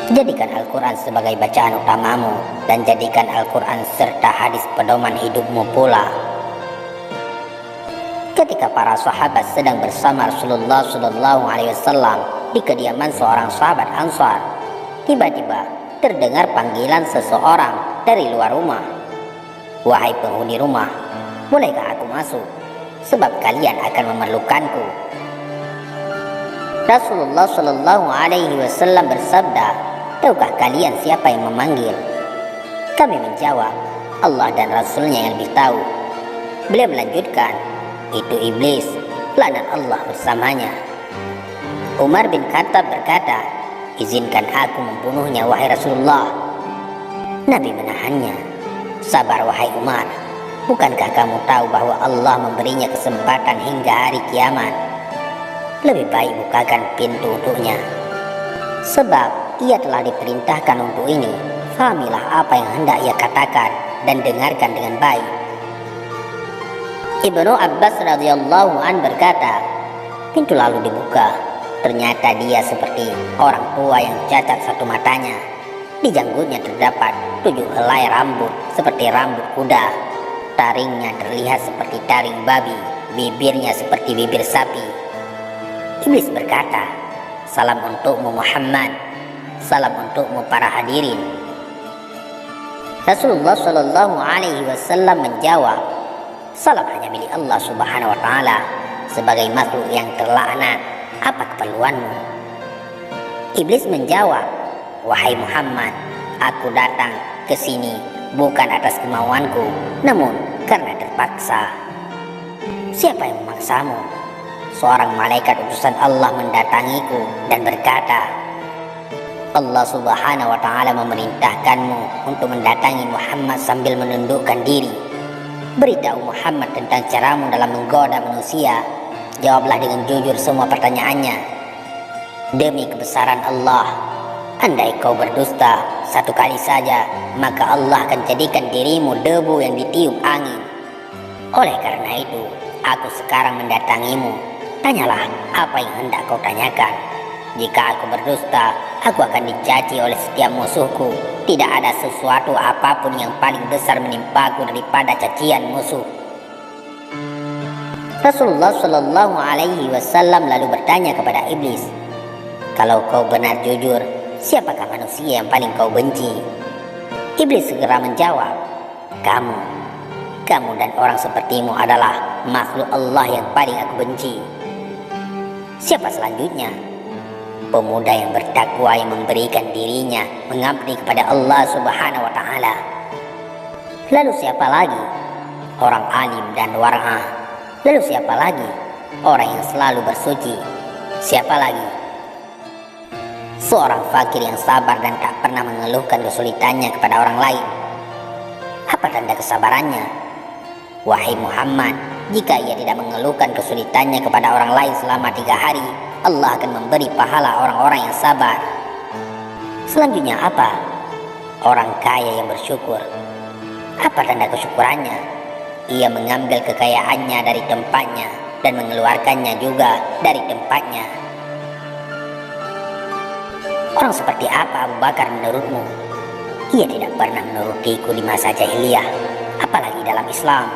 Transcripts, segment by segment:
Jadikan Al-Quran sebagai bacaan utamamu dan jadikan Al-Quran serta hadis pedoman hidupmu pula. Ketika para sahabat sedang bersama Rasulullah SAW di kediaman seorang sahabat Ansar, tiba-tiba terdengar panggilan seseorang dari luar rumah. "Wahai penghuni rumah, bolehkah aku masuk? Sebab kalian akan memerlukanku." Rasulullah SAW bersabda, "Tahukah kalian siapa yang memanggil?" Kami menjawab, "Allah dan Rasulnya yang lebih tahu." Beliau melanjutkan, "Itu iblis, laknat Allah bersamanya." Umar bin Khattab berkata, "Izinkan aku membunuhnya wahai Rasulullah." Nabi menahannya. "Sabar wahai Umar, bukankah kamu tahu bahwa Allah memberinya kesempatan hingga hari kiamat? Lebih baik bukakan pintu untuknya, sebab ia telah diperintahkan untuk ini. Fahamilah apa yang hendak ia katakan dan dengarkan dengan baik." Ibnu Abbas radhiyallahu an berkata, pintu lalu dibuka. Ternyata dia seperti orang tua yang cacat satu matanya. Di janggutnya terdapat 7 helai rambut seperti rambut kuda. Taringnya terlihat seperti taring babi, bibirnya seperti bibir sapi. Iblis berkata, "Salam untukmu Muhammad, salam untukmu para hadirin." Rasulullah SAW menjawab, "Salam hanya milik Allah Subhanahu wa Ta'ala. Sebagai makhluk yang terlaknat, apa keperluanmu?" Iblis menjawab, "Wahai Muhammad, aku datang ke sini bukan atas kemauanku, namun karena terpaksa." "Siapa yang memaksamu?" "Seorang malaikat utusan Allah mendatangiku dan berkata, Allah Subhanahu wa Ta'ala memerintahkanmu untuk mendatangi Muhammad sambil menundukkan diri. Beritahu Muhammad tentang caramu dalam menggoda manusia. Jawablah dengan jujur semua pertanyaannya. Demi kebesaran Allah, andai kau berdusta satu kali saja, maka Allah akan jadikan dirimu debu yang ditiup angin. Oleh karena itu, aku sekarang mendatangimu. Tanyalah apa yang hendak kau tanyakan. Jika aku berdusta, aku akan dicaci oleh setiap musuhku. Tidak ada sesuatu apapun yang paling besar menimpaku daripada cacian musuh." Rasulullah SAW lalu bertanya kepada iblis, "Kalau kau benar jujur, siapakah manusia yang paling kau benci?" Iblis segera menjawab, Kamu dan orang sepertimu adalah makhluk Allah yang paling aku benci." "Siapa selanjutnya?" "Pemuda yang bertakwa yang memberikan dirinya mengabdi kepada Allah Subhanahu wa Ta'ala." "Lalu siapa lagi?" "Orang alim dan wara'ah." "Lalu siapa lagi?" "Orang yang selalu bersuci." "Siapa lagi?" "Seorang fakir yang sabar dan tak pernah mengeluhkan kesulitannya kepada orang lain." "Apa tanda kesabarannya?" "Wahai Muhammad, jika ia tidak mengeluhkan kesulitannya kepada orang lain selama 3 hari, Allah akan memberi pahala orang-orang yang sabar." "Selanjutnya apa?" "Orang kaya yang bersyukur." "Apa tanda kesyukurannya?" "Ia mengambil kekayaannya dari tempatnya dan mengeluarkannya juga dari tempatnya." "Orang seperti apa Abu Bakar menurutmu?" "Ia tidak pernah menurutiku di masa jahiliyah, apalagi dalam Islam."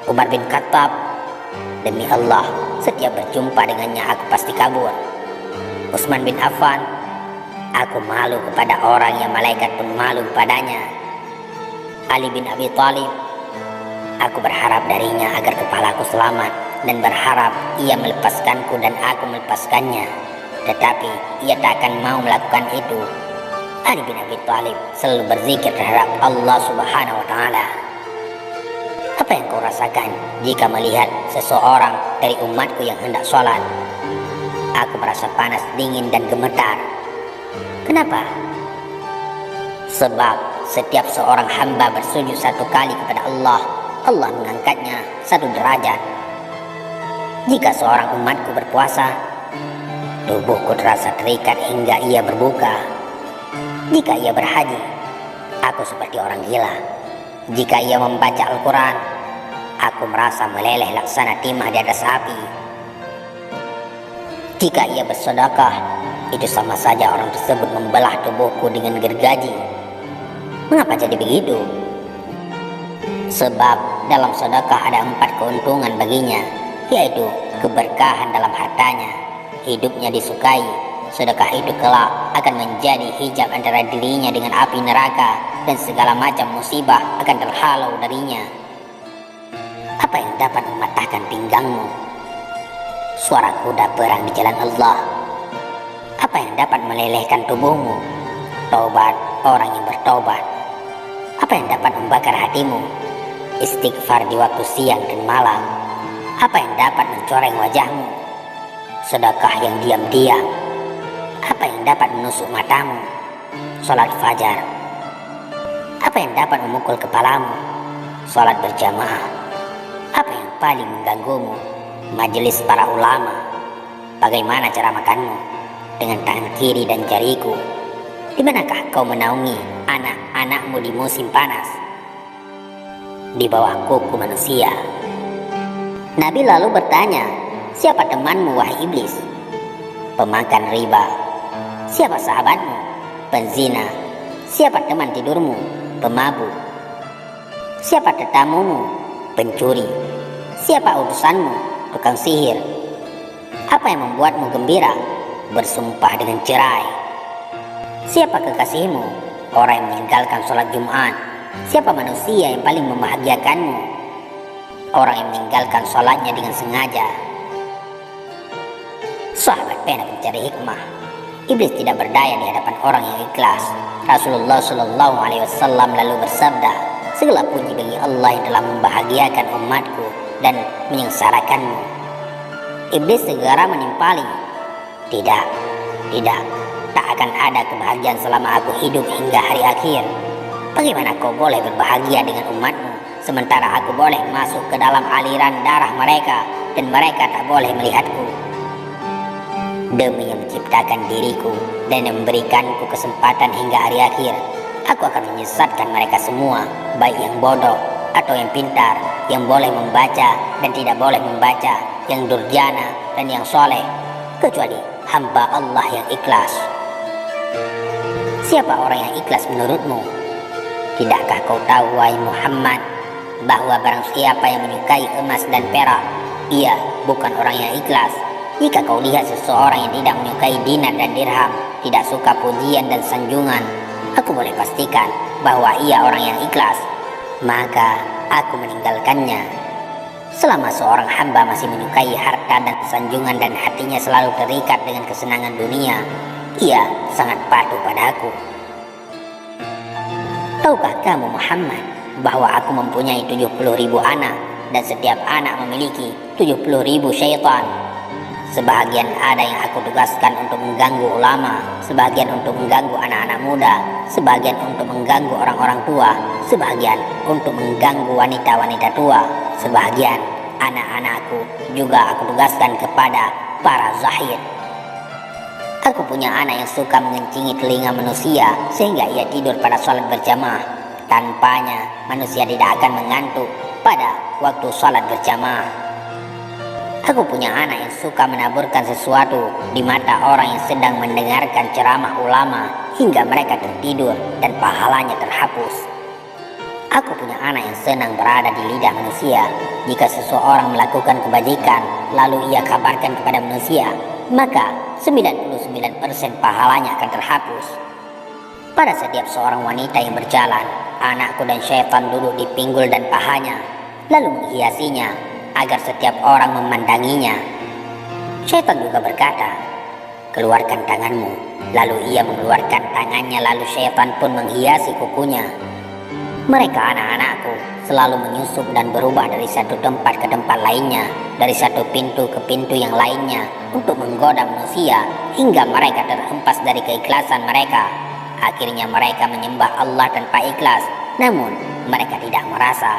Umar bin Khattab, "Demi Allah, setiap berjumpa dengannya aku pasti kabur." Utsman bin Affan, "Aku malu kepada orang yang malaikat pun malu kepadanya." Ali bin Abi Thalib, "Aku berharap darinya agar kepalaku selamat dan berharap ia melepaskanku dan aku melepaskannya. Tetapi ia tak akan mau melakukan itu." Ali bin Abi Thalib selalu berzikir terhadap Allah Subhanahu wa Ta'ala. "Apa yang kau rasakan jika melihat seseorang dari umatku yang hendak sholat?" "Aku merasa panas, dingin dan gemetar." "Kenapa?" "Sebab setiap seorang hamba bersujud 1 kali kepada Allah, Allah mengangkatnya 1 derajat. Jika seorang umatku berpuasa, tubuhku terasa terikat hingga ia berbuka. Jika ia berhaji, aku seperti orang gila. Jika ia membaca Al-Quran, aku merasa meleleh laksana timah di atas api. Jika ia bersedekah, itu sama saja orang tersebut membelah tubuhku dengan gergaji. Mengapa jadi begitu? Sebab dalam sedekah ada 4 keuntungan baginya, yaitu keberkahan dalam hartanya, hidupnya disukai. Sedekah itu kelak akan menjadi hijab antara dirinya dengan api neraka, dan segala macam musibah akan terhalau darinya. Apa yang dapat mematahkan pinggangmu? Suara kuda perang di jalan Allah. Apa yang dapat melelehkan tubuhmu? Taubat orang yang bertobat. Apa yang dapat membakar hatimu? Istighfar di waktu siang dan malam. Apa yang dapat mencoreng wajahmu? Sedekah yang diam-diam. Apa yang dapat menusuk matamu? Salat fajar. Apa yang dapat memukul kepalamu? Salat berjamaah. Apa yang paling mengganggumu? Majelis para ulama. Bagaimana cara makanmu? Dengan tangan kiri dan jariku. Di manakah kau menaungi anak-anakmu di musim panas? Di bawah kuku manusia. Nabi lalu bertanya, siapa temanmu wahai iblis? Pemakan riba. Siapa sahabatmu? Penzina. Siapa teman tidurmu? Pemabuk. Siapa tetamumu? Pencuri. Siapa utusanmu? Tukang sihir. Apa yang membuatmu gembira? Bersumpah dengan cerai. Siapa kekasihmu? Orang yang meninggalkan sholat Jumat. Siapa manusia yang paling membahagiakanmu? Orang yang meninggalkan sholatnya dengan sengaja. Sahabat pena pencari hikmah. Iblis tidak berdaya di hadapan orang yang ikhlas. Rasulullah Shallallahu Alaihi Wasallam lalu bersabda, segala puji bagi Allah yang telah membahagiakan umatku dan menyengsarakanmu. Iblis segera menimpali, tidak, tak akan ada kebahagiaan selama aku hidup hingga hari akhir. Bagaimana kau boleh berbahagia dengan umatmu, sementara aku boleh masuk ke dalam aliran darah mereka dan mereka tak boleh melihatku? Demi yang menciptakan diriku dan yang memberikanku kesempatan hingga hari akhir, aku akan menyesatkan mereka semua, baik yang bodoh atau yang pintar, yang boleh membaca dan tidak boleh membaca, yang durjana dan yang soleh, kecuali hamba Allah yang ikhlas. Siapa orang yang ikhlas menurutmu? Tidakkah kau tahu wahai Muhammad, bahwa barang siapa yang menyukai emas dan perak, ia bukan orang yang ikhlas. Jika kau lihat seseorang yang tidak menyukai dinar dan dirham, tidak suka pujian dan sanjungan, aku boleh pastikan bahwa ia orang yang ikhlas, maka aku meninggalkannya. Selama seorang hamba masih menyukai harta dan sanjungan dan hatinya selalu terikat dengan kesenangan dunia, ia sangat patuh padaku. Tahukah kamu Muhammad bahwa aku mempunyai 70.000 anak, dan setiap anak memiliki 70.000 syaitan? Sebahagian ada yang aku tugaskan untuk mengganggu ulama, sebagian untuk mengganggu anak-anak muda, sebagian untuk mengganggu orang-orang tua, sebagian untuk mengganggu wanita-wanita tua, sebagian anak-anakku juga aku tugaskan kepada para zahid. Aku punya anak yang suka mengencingi telinga manusia sehingga ia tidur pada sholat berjamaah. Tanpanya manusia tidak akan mengantuk pada waktu sholat berjamaah. Aku punya anak yang suka menaburkan sesuatu di mata orang yang sedang mendengarkan ceramah ulama hingga mereka tertidur dan pahalanya terhapus. Aku punya anak yang senang berada di lidah manusia. Jika seseorang melakukan kebajikan lalu ia kabarkan kepada manusia, maka 99% pahalanya akan terhapus. Pada setiap seorang wanita yang berjalan, anakku dan syaitan duduk di pinggul dan pahanya, lalu menghiasinya agar setiap orang memandanginya. Syaitan juga berkata, keluarkan tanganmu. Lalu ia mengeluarkan tangannya, lalu syaitan pun menghiasi kukunya. Mereka anak-anakku selalu menyusup dan berubah dari satu tempat ke tempat lainnya, dari satu pintu ke pintu yang lainnya, untuk menggoda manusia hingga mereka terhempas dari keikhlasan mereka. Akhirnya mereka menyembah Allah tanpa ikhlas, namun mereka tidak merasa.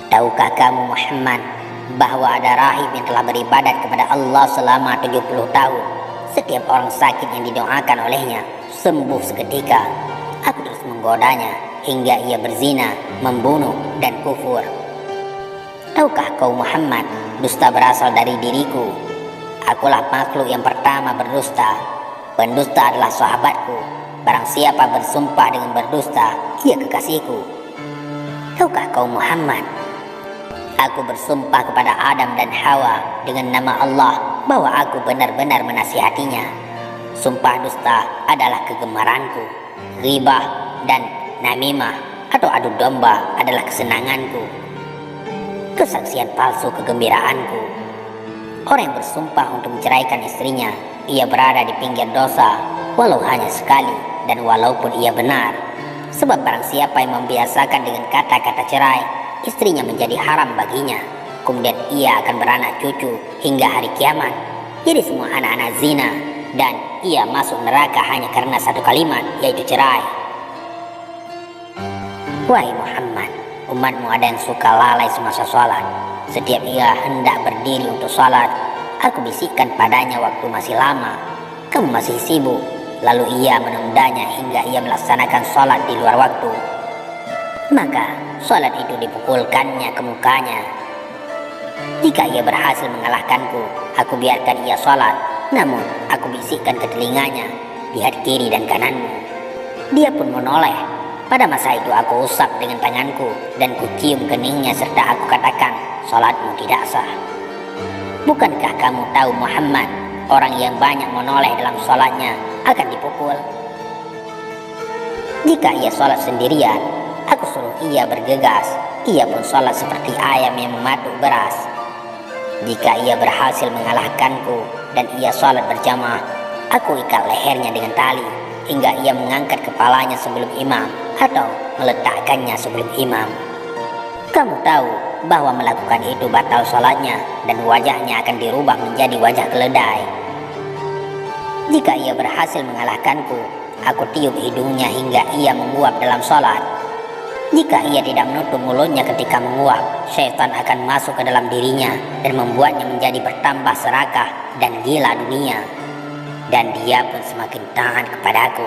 Tahukah kamu Muhammad bahwa ada rahib yang telah beribadat kepada Allah selama 70 tahun. Setiap orang sakit yang didoakan olehnya sembuh seketika. Aku terus menggodanya hingga ia berzina, membunuh dan kufur. Tahukah kau Muhammad, dusta berasal dari diriku. Akulah makhluk yang pertama berdusta. Pendusta adalah sahabatku. Barang siapa bersumpah dengan berdusta, ia kekasihku. Tahukah kau Muhammad, aku bersumpah kepada Adam dan Hawa dengan nama Allah bahwa aku benar-benar menasihatinya. Sumpah dusta adalah kegemaranku. Ghibah dan namimah atau adu domba adalah kesenanganku. Kesaksian palsu kegembiraanku. Orang yang bersumpah untuk menceraikan istrinya, ia berada di pinggir dosa, walau hanya sekali dan walaupun ia benar. Sebab barang siapa yang membiasakan dengan kata-kata cerai, istrinya menjadi haram baginya. Kemudian ia akan beranak cucu hingga hari kiamat. Jadi semua anak-anak zina, dan ia masuk neraka hanya karena satu kalimat, yaitu cerai. Wahai Muhammad, umatmu ada yang suka lalai semasa sholat. Setiap ia hendak berdiri untuk sholat, aku bisikkan padanya waktu masih lama. Kamu masih sibuk. Lalu ia menundanya hingga ia melaksanakan sholat di luar waktu. Maka sholat itu dipukulkannya ke mukanya. Jika ia berhasil mengalahkanku, aku biarkan ia sholat. Namun aku bisikkan ke telinganya, lihat kiri dan kananmu. Dia pun menoleh. Pada masa itu aku usap dengan tanganku dan kucium keningnya serta aku katakan, sholatmu tidak sah. Bukankah kamu tahu Muhammad, orang yang banyak menoleh dalam sholatnya akan dipukul? Jika ia sholat sendirian, aku suruh ia bergegas. Ia pun sholat seperti ayam yang mematuk beras. Jika ia berhasil mengalahkanku dan ia sholat berjamaah, aku ikat lehernya dengan tali hingga ia mengangkat kepalanya sebelum imam atau meletakkannya sebelum imam. Kamu tahu bahwa melakukan itu batal sholatnya dan wajahnya akan dirubah menjadi wajah keledai. Jika ia berhasil mengalahkanku, aku tiup hidungnya hingga ia menguap dalam sholat. Jika ia tidak menutup mulutnya ketika menguap, syaitan akan masuk ke dalam dirinya dan membuatnya menjadi bertambah serakah dan gila dunia. Dan dia pun semakin taat kepadaku.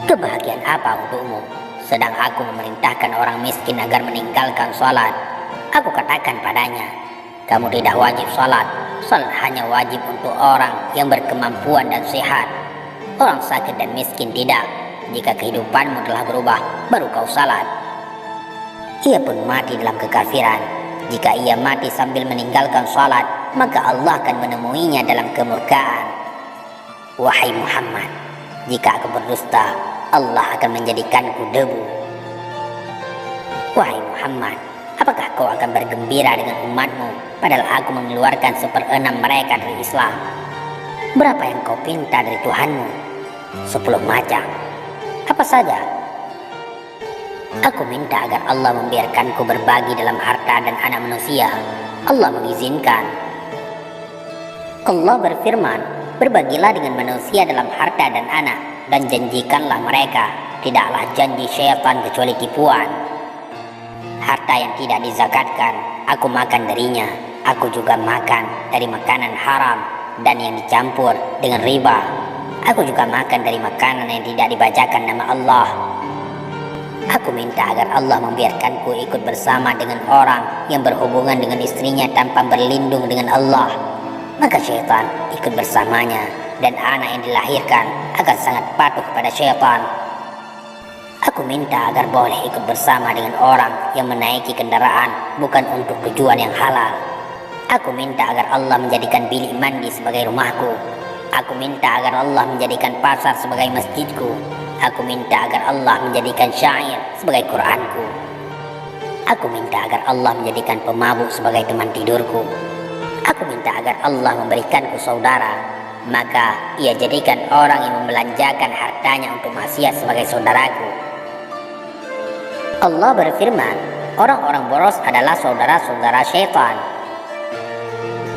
Kebahagiaan apa untukmu? Sedang aku memerintahkan orang miskin agar meninggalkan sholat. Aku katakan padanya, kamu tidak wajib sholat. Sholat hanya wajib untuk orang yang berkemampuan dan sehat. Orang sakit dan miskin tidak. Jika kehidupanmu telah berubah, baru kau sholat. Ia pun mati dalam kekafiran. Jika ia mati sambil meninggalkan sholat, maka Allah akan menemuinya dalam kemurkaan. Wahai Muhammad, jika aku berdusta, Allah akan menjadikanku debu. Wahai Muhammad, apakah kau akan bergembira dengan umatmu, padahal aku mengeluarkan 1/6 mereka dari Islam? Berapa yang kau pinta dari Tuhanmu? 10 macam. Apa saja? Aku minta agar Allah membiarkanku berbagi dalam harta dan anak manusia. Allah mengizinkan. Allah berfirman, berbagilah dengan manusia dalam harta dan anak, dan janjikanlah mereka, tidaklah janji syaitan kecuali tipuan. Harta yang tidak dizakatkan, aku makan darinya. Aku juga makan dari makanan haram dan yang dicampur dengan riba. Aku juga makan dari makanan yang tidak dibacakan nama Allah. Aku minta agar Allah membiarkanku ikut bersama dengan orang yang berhubungan dengan istrinya tanpa berlindung dengan Allah. Maka syaitan ikut bersamanya, dan anak yang dilahirkan akan sangat patuh kepada syaitan. Aku minta agar boleh ikut bersama dengan orang yang menaiki kendaraan bukan untuk tujuan yang halal. Aku minta agar Allah menjadikan bilik mandi sebagai rumahku. Aku minta agar Allah menjadikan pasar sebagai masjidku. Aku minta agar Allah menjadikan syair sebagai Quranku. Aku minta agar Allah menjadikan pemabuk sebagai teman tidurku. Aku minta agar Allah memberikanku saudara, maka ia jadikan orang yang membelanjakan hartanya untuk maksiat sebagai saudaraku. Allah berfirman, orang-orang boros adalah saudara-saudara syaitan.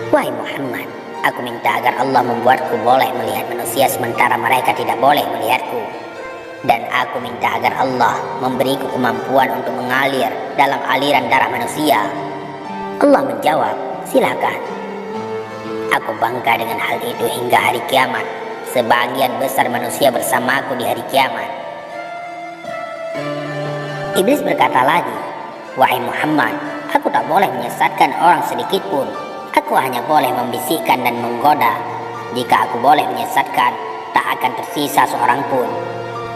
Wahai Muhammad, aku minta agar Allah membuatku boleh melihat manusia sementara mereka tidak boleh melihatku. Dan aku minta agar Allah memberiku kemampuan untuk mengalir dalam aliran darah manusia. Allah menjawab, silakan. Aku bangga dengan hal itu hingga hari kiamat. Sebagian besar manusia bersamaku di hari kiamat. Iblis berkata lagi, wahai Muhammad, aku tak boleh menyesatkan orang sedikit pun. Aku hanya boleh membisikkan dan menggoda. Jika aku boleh menyesatkan, tak akan tersisa seorang pun.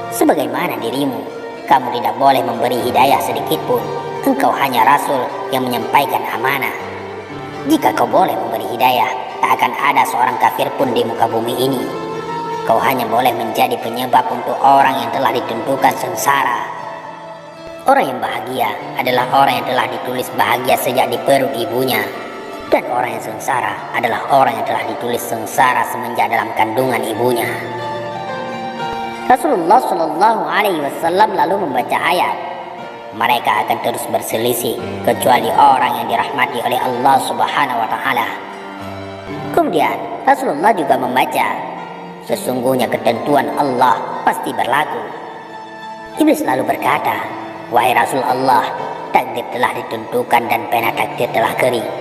Sebagaimana dirimu, kamu tidak boleh memberi hidayah sedikit pun. Engkau hanya rasul yang menyampaikan amanah. Jika kau boleh memberi hidayah, tak akan ada seorang kafir pun di muka bumi ini. Kau hanya boleh menjadi penyebab untuk orang yang telah ditentukan sengsara. Orang yang bahagia adalah orang yang telah ditulis bahagia sejak di perut ibunya. Dan orang yang sengsara adalah orang yang telah ditulis sengsara semenjak dalam kandungan ibunya. Rasulullah Shallallahu Alaihi Wasallam lalu membaca ayat, mereka akan terus berselisih kecuali orang yang dirahmati oleh Allah Subhanahu Wa Taala. Kemudian Rasulullah juga membaca, sesungguhnya ketentuan Allah pasti berlaku. Iblis lalu berkata, wahai Rasul Allah, takdir telah ditentukan dan pena takdir telah kering.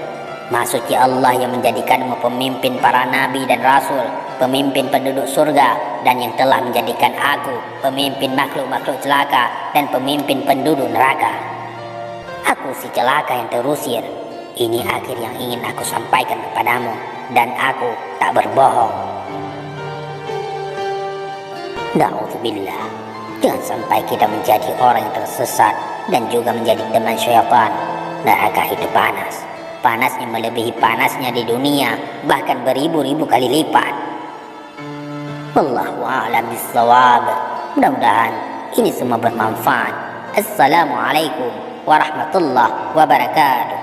Maksudnya Allah yang menjadikanmu pemimpin para nabi dan rasul, pemimpin penduduk surga, dan yang telah menjadikan aku pemimpin makhluk-makhluk celaka dan pemimpin penduduk neraka. Aku si celaka yang terusir. Ini akhir yang ingin aku sampaikan kepadamu, dan aku tak berbohong. Na'udzubillah. Jangan sampai kita menjadi orang yang tersesat dan juga menjadi teman syaitan. Neraka itu panas. Panasnya melebihi panasnya di dunia, bahkan beribu-ribu kali lipat. Wallahu a'lam bishawab. Mudah-mudahan ini semua bermanfaat. Assalamualaikum warahmatullahi wabarakatuh.